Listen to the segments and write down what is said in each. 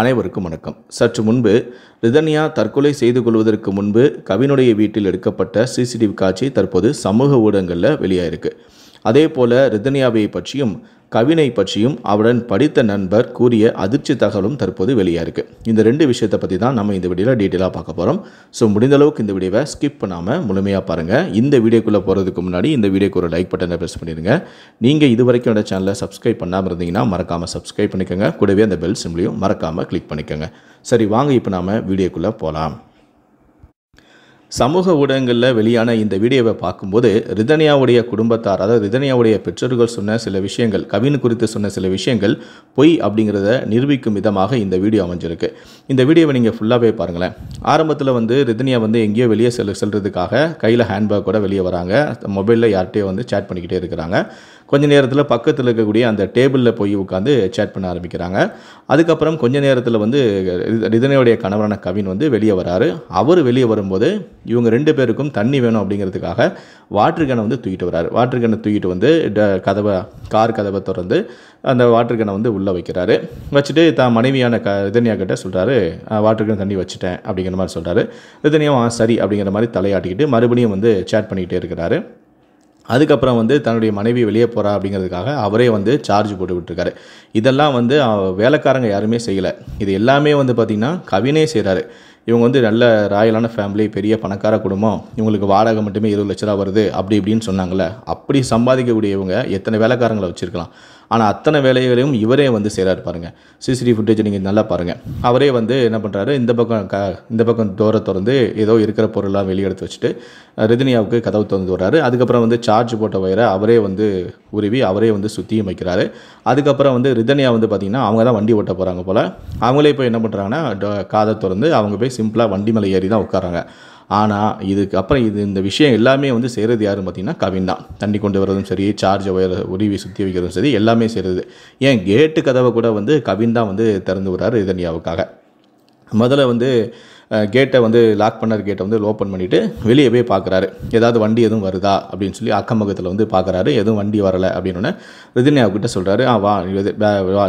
அனைவருக்கும் வணக்கம். சற்று முன்பு ரிதன்யா தற்கொலை செய்து கொள்வதற்கு முன்பு கவினுடைய வீட்டில் எடுக்கப்பட்ட சிசிடிவி காட்சி தற்போது சமூக ஊடகங்களில் வெளியாயிருக்கு. அதே போல் ரிதன்யாவை பற்றியும் கவினை பற்றியும் அவருடன் படித்த நண்பர் கூறிய அதிர்ச்சி தகவலும் தற்போது வெளியாயிருக்கு. இந்த ரெண்டு விஷயத்தை பற்றி தான் நம்ம இந்த வீடியோவில் டீட்டெயிலாக பார்க்க போகிறோம். ஸோ முடிந்த அளவுக்கு இந்த வீடியோவை ஸ்கிப் பண்ணாமல் முழுமையாக பாருங்கள். இந்த வீடியோக்குள்ளே போகிறதுக்கு முன்னாடி இந்த வீடியோக்கு ஒரு லைக் பட்டனை ப்ரெஸ் பண்ணிடுங்க. நீங்கள் இது வரைக்கும் என்னோட சேனலை சப்ஸ்கிரைப் பண்ணாமல் இருந்தீங்கன்னா மறக்காமல் சப்ஸ்கிரைப் பண்ணிக்கோங்க. கூடவே அந்த பெல் சிம்லையும் மறக்காமல் கிளிக் பண்ணிக்கோங்க. சரி, வாங்க இப்போ நாம் வீடியோக்குள்ளே போகலாம். சமூக ஊடகங்களில் வெளியான இந்த வீடியோவை பார்க்கும்போது ரிதன்யாவுடைய குடும்பத்தார், அதாவது ரிதன்யாவுடைய பெற்றோர்கள் சொன்ன சில விஷயங்கள், கவின் குறித்து சொன்ன சில விஷயங்கள் பொய் அப்படிங்கிறத நிரூபிக்கும் விதமாக இந்த வீடியோ அமைஞ்சிருக்கு. இந்த வீடியோவை நீங்கள் ஃபுல்லாகவே பாருங்களேன். ஆரம்பத்தில் ரிதன்யா எங்கேயோ வெளியே செல்றதுக்காக கையில் ஹேண்ட்பேக் கூட வெளியே வராங்க. மொபைலில் யார்கிட்டையோ சேட் பண்ணிக்கிட்டே இருக்கிறாங்க. கொஞ்ச நேரத்தில் பக்கத்தில் இருக்கக்கூடிய அந்த டேபிளில் போய் உட்காந்து சேட் பண்ண ஆரம்பிக்கிறாங்க. அதுக்கப்புறம் கொஞ்ச நேரத்தில் ரிதன்யாவுடைய கணவரான கவின் வெளியே வராரு. அவர் வெளியே வரும்போது இவங்க ரெண்டு பேருக்கும் தண்ணி வேணும் அப்படிங்கிறதுக்காக வாட்டர் கேனை தூக்கிட்டு வராரு. வாட்டர் கேனை தூக்கிட்டு கார் கதவை திறந்து அந்த வாட்டர் கேனை உள்ளே வைக்கிறாரு. வச்சுட்டு தான் மனைவியான ரிதன்யா கிட்ட சொல்கிறாரு, வாட்டர் கேன் தண்ணி வச்சுட்டேன் அப்படிங்கிற மாதிரி சொல்கிறாரு. ரிதன்யாவும் சரி அப்படிங்கிற மாதிரி தலையாட்டிக்கிட்டு மறுபடியும் சேட் பண்ணிக்கிட்டே இருக்கிறாரு. அதுக்கப்புறம் தன்னுடைய மனைவி வெளியே போகிறா அப்படிங்கிறதுக்காக அவரே சார்ஜ் போட்டு விட்டுருக்காரு. இதெல்லாம் வேலைக்காரங்க யாருமே செய்யலை. இது எல்லாமே பார்த்திங்கன்னா கவினே செய்கிறாரு. இவங்க நல்ல ராயலான ஃபேமிலி, பெரிய பணக்கார குடும்பம், இவங்களுக்கு வாடகை மட்டுமே 20 லட்ச ரூபா வருது அப்படி இப்படின்னு சொன்னாங்களே. அப்படி சம்பாதிக்கக்கூடிய இவங்க எத்தனை வேலைக்காரங்களை வச்சுருக்கலாம். ஆனால் அத்தனை வேலைகளையும் இவரே செய்கிறாரு பாருங்கள். சிசிடிவி ஃபுட்டேஜ் நீங்கள் நல்லா பாருங்கள். அவரே என்ன பண்ணுறாரு, இந்த பக்கம் டோரை திறந்து ஏதோ இருக்கிற பொருளாக வெளியே எடுத்து வச்சுட்டு ரிதன்யாவுக்கு கதவு திறந்து வர்றாரு. அதுக்கப்புறம் சார்ஜ் போட்ட வயரை அவரே உருவி அவரே சுற்றியும் வைக்கிறாரு. அதுக்கப்புறம் ரிதன்யா பார்த்திங்கன்னா அவங்க தான் வண்டி ஓட்ட போகிறாங்க போல். அவங்களே போய் என்ன பண்ணுறாங்கன்னா காதை திறந்து அவங்க போய் சிம்பிளாக வண்டி மேலே ஏறி தான் உட்காராங்க. ஆனால் இதுக்கப்புறம் இந்த விஷயம் எல்லாமே செய்கிறது யாருன்னு பார்த்திங்கன்னா கவின் தான். தண்ணி கொண்டு வரதும் சரி, சார்ஜ் ஒயர் உருவி சுற்றி வைக்கிறதும் சரி, எல்லாமே செய்கிறது. ஏன் கேட்டு கதவை கூட கவின் தான் திறந்து விடுறாரு ரிதன்யாவுக்காக. முதல்ல கேட்டை லாக் பண்ணார். கேட்டை ஓப்பன் பண்ணிவிட்டு வெளியே போய் பார்க்குறாரு, ஏதாவது வண்டி எதுவும் வருதா அப்படின்னு சொல்லி அக்கம் பக்கத்தில் பார்க்குறாரு. எதுவும் வண்டி வரலை அப்படின்னு ரிதன்யாவுக்கிட்ட சொல்கிறாரு. வா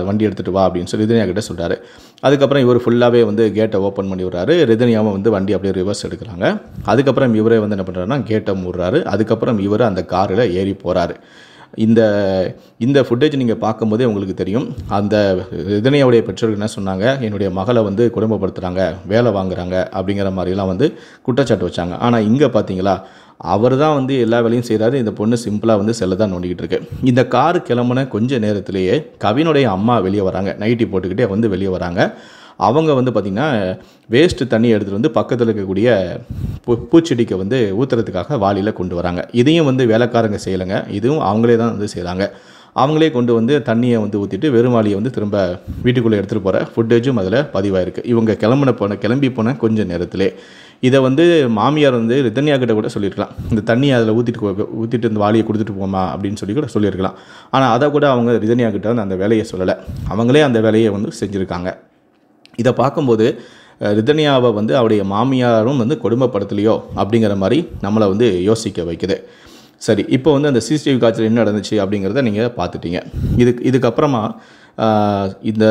வண்டி எடுத்துகிட்டு வா அப்படின்னு சொல்லி ரிதன்யா கிட்ட சொல்கிறாரு. அதுக்கப்புறம் இவர் ஃபுல்லாகவே கேட்டை ஓப்பன் பண்ணி விடுறாரு. ரிதன்யாவும் வண்டி அப்படியே ரிவர்ஸ் எடுக்கிறாங்க. அதுக்கப்புறம் இவரே என்ன பண்ணுறாருன்னா கேட்டை மூடுறாரு. அதுக்கப்புறம் இவர் அந்த காரில் ஏறி போகிறாரு. இந்த ஃபுட்டேஜ் நீங்கள் பார்க்கும்போதே உங்களுக்கு தெரியும். அந்த ரிதன்யாவுடைய பெற்றோர்கள் என்ன சொன்னாங்க, என்னுடைய மகளை குடும்பப்படுத்துகிறாங்க, வேலை வாங்குறாங்க அப்படிங்கிற மாதிரிலாம் குற்றச்சாட்டு வச்சாங்க. ஆனால் இங்கே பார்த்தீங்களா, அவர் தான் எல்லா வேலையும் செய்கிறாரு. இந்த பொண்ணு சிம்பிளாக செல்ல தான் நோண்டிக்கிட்டு இருக்கு. இந்த கார் கிளம்புன கொஞ்ச நேரத்திலேயே கவினுடைய அம்மா வெளியே வராங்க. நைட்டி போட்டுக்கிட்டே வெளியே வராங்க. அவங்க பார்த்திங்கன்னா வேஸ்ட்டு தண்ணி எடுத்துகிட்டு பக்கத்தில் இருக்கக்கூடிய பூச்செடிக்கு ஊற்றுறதுக்காக வாளியில் கொண்டு வராங்க. இதையும் வேலைக்காரங்க செய்யலைங்க. இதுவும் அவங்களே தான் செய்கிறாங்க. அவங்களே கொண்டு தண்ணியை ஊற்றிட்டு வெறும் வாளியை திரும்ப வீட்டுக்குள்ளே எடுத்துகிட்டு போகிற ஃபுட்டேஜும் அதில் பதிவாயிருக்கு. இவங்க கிளம்பி போன கொஞ்சம் நேரத்திலே இதை மாமியார் ரிதன்யா கிட்ட கூட சொல்லியிருக்கலாம். இந்த தண்ணியை அதில் ஊற்றிட்டு இந்த வாளியை கொடுத்துட்டு போமா அப்படின்னு சொல்லி கூட சொல்லியிருக்கலாம். ஆனால் அதை கூட அவங்க ரிதன்யா கிட்ட அந்த வேலையை சொல்லலை. அவங்களே அந்த வேலையை செஞ்சுருக்காங்க. இதை பார்க்கும்போது ரிதன்யாவை அவருடைய மாமியாரும் கொடுமைப்படுத்தலையோ அப்படிங்கிற மாதிரி நம்மளை யோசிக்க வைக்குது. சரி, இப்போ அந்த சிசிடிவி காட்சியில் என்ன நடந்துச்சு அப்படிங்கிறத நீங்கள் பார்த்துட்டீங்க. இதுக்கப்புறமா இந்த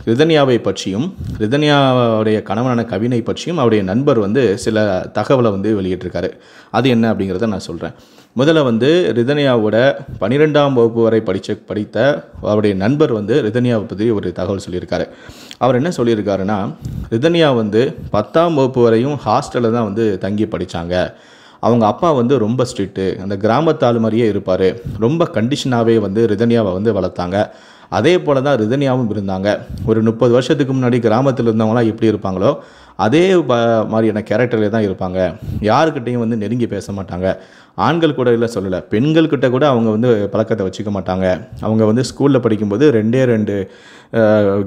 ரிதன்யாவை பற்றியும் ரிதன்யாவுடைய கணவனான கவினை பற்றியும் அவருடைய நண்பர் சில தகவலை வெளியிட்டிருக்காரு. அது என்ன அப்படிங்கிறத நான் சொல்கிறேன். முதல்ல ரிதன்யாவோட 12ஆம் வகுப்பு வரை படித்த அவருடைய நண்பர் ரிதன்யாவை பற்றி ஒரு தகவல் சொல்லியிருக்காரு. அவர் என்ன சொல்லியிருக்காருன்னா, ரிதன்யா 10ஆம் வகுப்பு வரையும் ஹாஸ்டலில் தான் தங்கி படித்தாங்க. அவங்க அப்பா ரொம்ப ஸ்ட்ரிக்ட்டு, அந்த கிராமத்தாள் மாதிரியே இருப்பார். ரொம்ப கண்டிஷனாகவே ரிதன்யாவை வளர்த்தாங்க. அதே போல் தான் ரிதன்யாவும் இருந்தாங்க. ஒரு 30 வருஷத்துக்கு முன்னாடி கிராமத்தில் இருந்தவங்களாம் எப்படி இருப்பாங்களோ அதே மாதிரியான கேரக்டரில் தான் இருப்பாங்க. யாருக்கிட்டையும் நெருங்கி பேச மாட்டாங்க. ஆண்கள் கூட இல்லை சொல்லலை, பெண்கள்கிட்ட கூட அவங்க பழக்கத்தை வச்சுக்க மாட்டாங்க. அவங்க ஸ்கூலில் படிக்கும்போது 2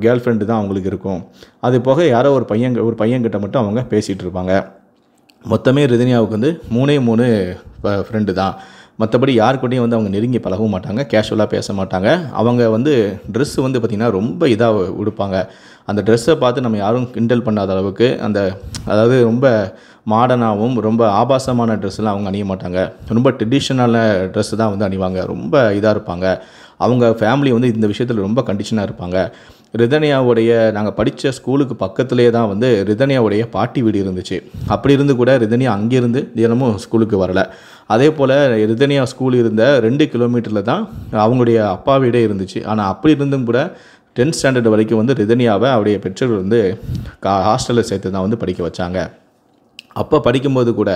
கேர்ள் ஃப்ரெண்டு தான் அவங்களுக்கு இருக்கும். அது போக யாரோ ஒரு பையன்கிட்ட மட்டும் அவங்க பேசிகிட்டு இருப்பாங்க. மொத்தமே ரிதன்யாவுக்கு 3 ஃப்ரெண்டு தான். மற்றபடி யாருக்கிட்டையும் அவங்க நெருங்கி பழகவும் மாட்டாங்க, கேஷுவலாக பேச மாட்டாங்க. அவங்க ட்ரெஸ்ஸு பார்த்திங்கன்னா ரொம்ப இதாக உடுப்பாங்க. அந்த ட்ரெஸ்ஸை பார்த்து நம்ம யாரும் கிண்டல் பண்ணாத அளவுக்கு அதாவது ரொம்ப மாடர்னாகவும் ரொம்ப ஆபாசமான ட்ரெஸ்ஸெலாம் அவங்க அணிய மாட்டாங்க. ரொம்ப ட்ரெடிஷ்னலான ட்ரெஸ்ஸு தான் அணிவாங்க. ரொம்ப இதாக இருப்பாங்க. அவங்க ஃபேமிலி இந்த விஷயத்தில் ரொம்ப கண்டிஷனாக இருப்பாங்க. ரிதன்யாவுடைய நாங்கள் படித்த ஸ்கூலுக்கு பக்கத்துலேயே தான் வந்து ரிதன்யாவுடைய பாட்டி வீடு இருந்துச்சு. அப்படி இருந்து கூட ரிதன்யா அங்கேருந்து தினமும் ஸ்கூலுக்கு வரல. அதே போல் ரிதன்யா ஸ்கூல் இருந்த 2 கிலோமீட்டரில் தான் அவங்களுடைய அப்பா வீடே இருந்துச்சு. ஆனால் அப்படி இருந்தும் கூட 10th ஸ்டாண்டர்ட் வரைக்கும் வந்து ரிதன்யாவை அவருடைய பெற்றோர்கள் வந்து ஹாஸ்டலில் சேர்த்து தான் வந்து படிக்க வச்சாங்க. அப்போ படிக்கும்போது கூட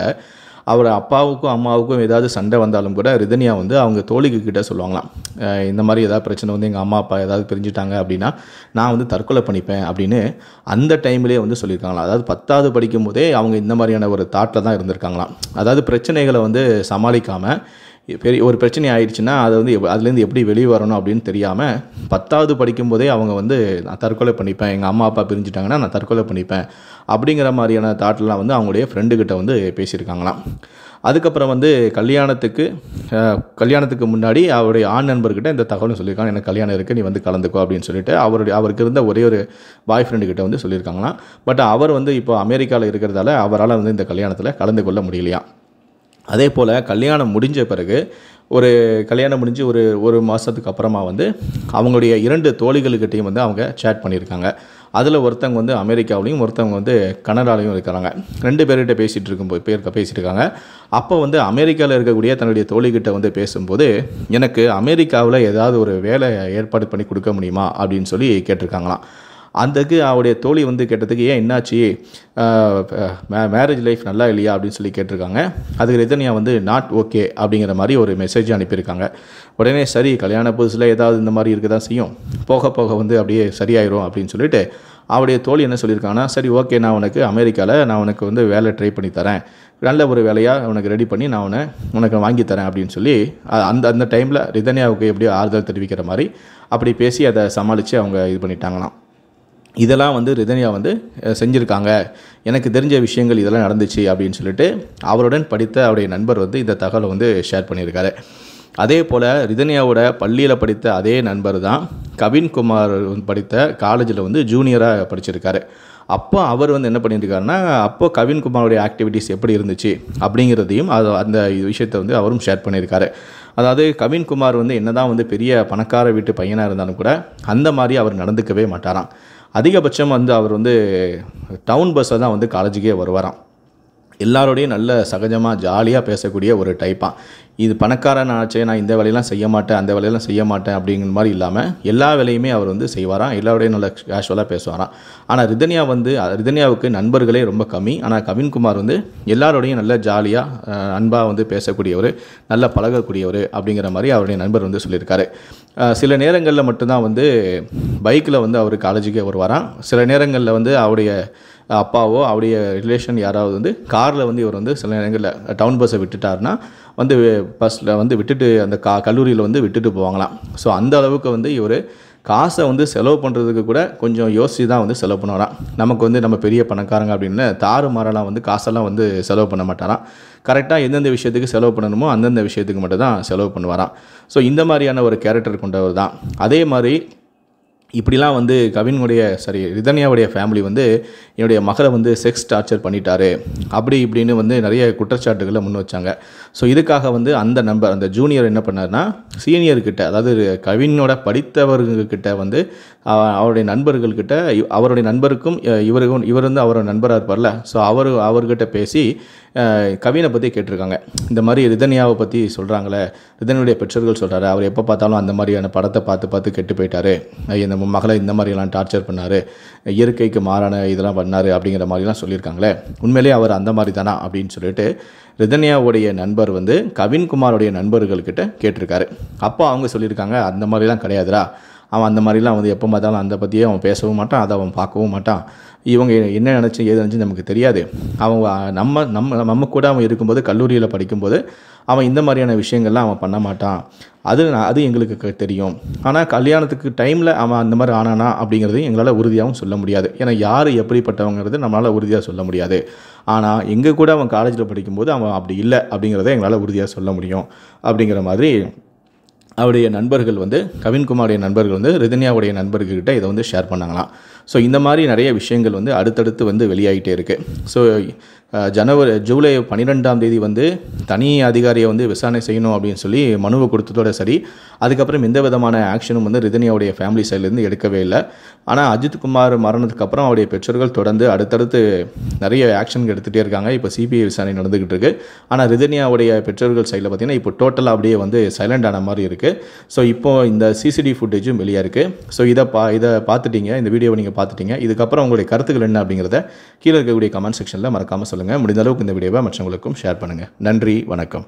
அவர் அப்பாவுக்கும் அம்மாவுக்கும் ஏதாவது சண்டை வந்தாலும் கூட ரிதன்யா வந்து அவங்க தோழிகிட்ட சொல்லுவாங்களாம், இந்த மாதிரி ஏதாவது பிரச்சனை வந்து எங்கள் அம்மா அப்பா ஏதாவது பிரிஞ்சுட்டாங்க அப்படின்னா நான் வந்து தற்கொலை பண்ணிப்பேன் அப்படின்னு அந்த டைம்லேயே வந்து சொல்லியிருக்காங்களாம். அதாவது 10வது படிக்கும் போதே அவங்க இந்த மாதிரியான ஒரு தாட்டில் தான் இருந்திருக்காங்களாம். அதாவது பிரச்சனைகளை வந்து சமாளிக்காமல் பெரிய ஒரு பிரச்சனை ஆயிடுச்சுன்னா அதை வந்து அதுலேருந்து எப்படி வெளியே வரணும் அப்படின்னு தெரியாமல் 10வது படிக்கும்போதே அவங்க வந்து நான் தற்கொலை பண்ணிப்பேன், எங்கள் அம்மா அப்பா பிரிஞ்சுட்டாங்கன்னா நான் தற்கொலை பண்ணிப்பேன் அப்படிங்கிற மாதிரியான தாட்லாம் வந்து அவங்களுடைய ஃப்ரெண்டுக்கிட்ட வந்து பேசியிருக்காங்களாம். அதுக்கப்புறம் வந்து கல்யாணத்துக்கு முன்னாடி அவருடைய ஆண் நண்பர்கிட்ட இந்த தகவலும் சொல்லியிருக்காங்க, எனக்கு கல்யாணம் இருக்குது, நீ வந்து கலந்துக்கோ அப்படின்னு சொல்லிட்டு அவருக்கு இருந்த ஒரே ஒரு பாய் ஃப்ரெண்டுக்கிட்ட வந்து சொல்லியிருக்காங்களாம். பட் அவர் வந்து இப்போ அமெரிக்காவில் இருக்கிறதால அவரால் வந்து இந்த கல்யாணத்தில் கலந்து கொள்ள முடியலையா. அதே போல் கல்யாணம் முடிஞ்ச பிறகு கல்யாணம் முடிஞ்சு ஒரு மாதத்துக்கு அப்புறமா வந்து அவங்களுடைய 2 தோழிகளுக்கிட்டையும் வந்து அவங்க சேட் பண்ணியிருக்காங்க. அதில் ஒருத்தவங்க வந்து அமெரிக்காவிலையும் ஒருத்தவங்க வந்து கனடாலையும் இருக்கிறாங்க. 2 பேர்கிட்ட பேசியிருக்காங்க. அப்போ வந்து அமெரிக்காவில் இருக்கக்கூடிய தன்னுடைய தோழிகிட்ட வந்து பேசும்போது எனக்கு அமெரிக்காவில் ஏதாவது ஒரு வேலை ஏற்பாடு பண்ணி கொடுக்க முடியுமா அப்படின்னு சொல்லி கேட்டிருக்காங்களாம். அதுக்கு அவருடைய தோழி வந்து கேட்டதுக்கு ஏன் என்னாச்சு, மேரேஜ் லைஃப் நல்லா இல்லையா அப்படின்னு சொல்லி கேட்டிருக்காங்க. அதுக்கு ரிதன்யா வந்து நாட் ஓகே அப்படிங்கிற மாதிரி ஒரு மெசேஜ் அனுப்பியிருக்காங்க. உடனே சரி, கல்யாண புதுசில் ஏதாவது இந்த மாதிரி இருக்க தான் செய்யும், போக போக வந்து அப்படியே சரியாயிரும் அப்படின்னு சொல்லிட்டு அவருடைய தோழி என்ன சொல்லியிருக்காங்கன்னா, சரி ஓகே, நான் உனக்கு அமெரிக்காவில் நான் உனக்கு வந்து வேலை ட்ரை பண்ணி தரேன், நல்ல ஒரு வேலையாக உனக்கு ரெடி பண்ணி நான் உனக்கு வாங்கித்தரேன் அப்படின்னு சொல்லி அந்த டைமில் ரிதன்யாவுக்கு எப்படியோ ஆறுதல் தெரிவிக்கிற மாதிரி அப்படி பேசி அதை சமாளித்து அவங்க இது பண்ணிட்டாங்களாம். இதெல்லாம் வந்து ரிதன்யா வந்து செஞ்சுருக்காங்க, எனக்கு தெரிஞ்ச விஷயங்கள் இதெல்லாம் நடந்துச்சு அப்படின்னு சொல்லிட்டு அவருடன் படித்த அவருடைய நண்பர் வந்து இந்த தகவலை வந்து ஷேர் பண்ணியிருக்காரு. அதே போல் ரிதன்யாவோட பள்ளியில் படித்த அதே நண்பர் தான் கவின்குமார் படித்த காலேஜில் வந்து ஜூனியராக படிச்சிருக்காரு. அப்போ அவர் வந்து என்ன பண்ணியிருக்காருன்னா, அப்போது கவின்குமாரோடைய ஆக்டிவிட்டீஸ் எப்படி இருந்துச்சு அப்படிங்கிறதையும் அந்த விஷயத்தை வந்து அவரும் ஷேர் பண்ணியிருக்காரு. அதாவது கவின்குமார் வந்து என்னதான் வந்து பெரிய பணக்கார வீட்டு பையனாக இருந்தாலும் கூட அந்த மாதிரி அவர் நடந்துக்கவே மாட்டாராம். அதிகபட்சம் வந்து அவர் வந்து டவுன் பஸ்ஸில் தான் வந்து காலேஜுக்கே வருவாராம். எல்லாரோடையும் நல்ல சகஜமாக ஜாலியாக பேசக்கூடிய ஒரு டைப்பாக. இது பணக்காரன் ஆச்சே, நான் இந்த வேலையெல்லாம் செய்ய மாட்டேன் அந்த வேலையெல்லாம் செய்ய மாட்டேன் அப்படிங்கிற மாதிரி இல்லாமல் எல்லா வேலையுமே அவர் வந்து செய்வாராம், எல்லாரோடையும் நல்ல கேஷுவலாக பேசுவாராம். ஆனால் ரிதன்யாவுக்கு நண்பர்களே ரொம்ப கம்மி. ஆனால் கவின்குமார் வந்து எல்லாரோடையும் நல்ல ஜாலியாக அன்பாக வந்து பேசக்கூடியவர், நல்லா பழகக்கூடியவர் அப்படிங்கிற மாதிரி அவருடைய நண்பர் வந்து சொல்லியிருக்காரு. சில நேரங்களில் மட்டும்தான் வந்து பைக்கில் வந்து அவர் காலேஜுக்கே வருவாராம். சில நேரங்களில் வந்து அவருடைய அப்பாவோ அவருடைய ரிலேஷன் யாராவது வந்து காரில் வந்து இவர் வந்து சில நேரங்களில் டவுன் பஸ்ஸை விட்டுட்டாருன்னா வந்து பஸ்ஸில் வந்து விட்டுட்டு அந்த கல்லூரியில் வந்து விட்டுட்டு போவாங்களாம். ஸோ அந்த அளவுக்கு வந்து இவர் காசை வந்து செலவு பண்ணுறதுக்கு கூட கொஞ்சம் யோசித்து தான் வந்து செலவு பண்ணுவாராம். நமக்கு வந்து நம்ம பெரிய பணக்காரங்க அப்படின்னு தாறுமாறலாம் வந்து காசெல்லாம் வந்து செலவு பண்ண மாட்டாராம். கரெக்டாக எந்தெந்த விஷயத்துக்கு செலவு பண்ணணுமோ அந்தந்த விஷயத்துக்கு மட்டும் தான் செலவு பண்ணுவாராம். ஸோ இந்த மாதிரியான ஒரு கேரக்டர் கொண்டவர் தான். அதே மாதிரி இப்படிலாம் வந்து ரிதன்யாவுடைய ஃபேமிலி வந்து என்னுடைய மகளை வந்து செக்ஸ் டார்ச்சர் பண்ணிட்டாரு அப்படி இப்படின்னு வந்து நிறைய குற்றச்சாட்டுகளை முன் வச்சாங்க. ஸோ இதுக்காக வந்து அந்த ஜூனியர் என்ன பண்ணார்னா, சீனியர்கிட்ட, அதாவது கவினோட படித்தவர்கிட்ட வந்து அவருடைய நண்பர்கள்கிட்ட, அவருடைய நண்பருக்கும் இவர் வந்து அவரோட நண்பராக இருப்பார்ல, ஸோ அவர்கிட்ட பேசி கவினை பற்றி கேட்டிருக்காங்க. இந்த மாதிரி ரிதன்யாவை பற்றி சொல்கிறாங்களே, ரிதன்யாவுடைய பெற்றோர்கள் சொல்கிறாரு, அவர் எப்போ பார்த்தாலும் அந்த மாதிரியான படத்தை பார்த்து கெட்டு போயிட்டாரு, இந்த மகளை இந்த மாதிரியெல்லாம் டார்ச்சர் பண்ணார், இயற்கைக்கு மாறான இதெல்லாம் பண்ணார் அப்படிங்கிற மாதிரிலாம் சொல்லியிருக்காங்களே, உண்மையிலே அவர் அந்த மாதிரி தானா அப்படின்னு சொல்லிட்டு ரிதன்யாவுடைய நண்பர் வந்து கவின்குமாரோடைய நண்பர்கள்கிட்ட கேட்டிருக்காரு. அப்போ அவங்க சொல்லியிருக்காங்க, அந்த மாதிரிலாம் கிடையாதுடா, அவன் அந்த மாதிரிலாம் வந்து எப்போ பார்த்தாலும் அந்த பற்றியே அவன் பேசவும் மாட்டான், அதை அவன் பார்க்கவும் மாட்டான், இவங்க என்ன நினச்சி ஏது நினச்சி நமக்கு தெரியாது, அவன் நம்ம கூட அவன் இருக்கும்போது கல்லூரியில் படிக்கும்போது அவன் இந்த மாதிரியான விஷயங்கள்லாம் அவன் பண்ண மாட்டான், அது எங்களுக்கு தெரியும். ஆனால் கல்யாணத்துக்கு டைமில் அவன் அந்த மாதிரி ஆனானா அப்படிங்கிறது எங்களால் உறுதியாகவும் சொல்ல முடியாது. ஏன்னா யார் எப்படிப்பட்டவங்கிறது நம்மளால் உறுதியாக சொல்ல முடியாது. ஆனால் எங்கள் கூட அவன் காலேஜில் படிக்கும்போது அவன் அப்படி இல்லை அப்படிங்கிறத எங்களால் உறுதியாக சொல்ல முடியும் அப்படிங்கிற மாதிரி அவருடைய நண்பர்கள் வந்து கவின்குமாருடைய நண்பர்கள் வந்து ரிதன்யாவுடைய நண்பர்கள்கிட்ட இதை வந்து ஷேர் பண்ணாங்களாம். ஸோ இந்த மாதிரி நிறைய விஷயங்கள் வந்து அடுத்தடுத்து வந்து வெளியாகிட்டே இருக்குது. ஸோ ஜூலை 12ஆம் தேதி வந்து தனி அதிகாரியை வந்து விசாரணை செய்யணும் அப்படின்னு சொல்லி மனுவை கொடுத்ததோட சரி, அதுக்கப்புறம் எந்த விதமான ஆக்ஷனும் வந்து ரிதன்யாவுடைய ஃபேமிலி சைட்லேருந்து எடுக்கவே இல்லை. ஆனால் அஜித் குமார் மரணத்துக்கு அப்புறம் அவருடைய பெற்றோர்கள் தொடர்ந்து அடுத்தடுத்து நிறைய ஆக்ஷன் எடுத்துகிட்டே இருக்காங்க. இப்போ சிபிஐ விசாரணை நடந்துகிட்டு இருக்கு. ஆனால் ரிதன்யாவுடைய பெற்றோர்கள் சைடில் பார்த்தீங்கன்னா இப்போ டோட்டலாக அப்படியே வந்து சைலண்ட் ஆன மாதிரி இருக்குது. ஸோ இப்போ இந்த சிசிடிவி ஃபுட்டேஜும் வெளியாக இருக்குது. ஸோ இதை பார்த்துட்டீங்க, இந்த வீடியோவை நீங்கள் பார்த்துட்டீங்க. இதுக்கப்புறம் உங்களுடைய கருத்துக்கள் என்ன அப்படிங்கிறத கீழே இருக்கக்கூடிய கமெண்ட் செக்ஷனில் மறக்காமல் சொல்லுங்கள். முடிந்த அளவுக்கு இந்த வீடியோவை மற்றவங்களுக்கும் ஷேர் பண்ணுங்கள். நன்றி, வணக்கம்.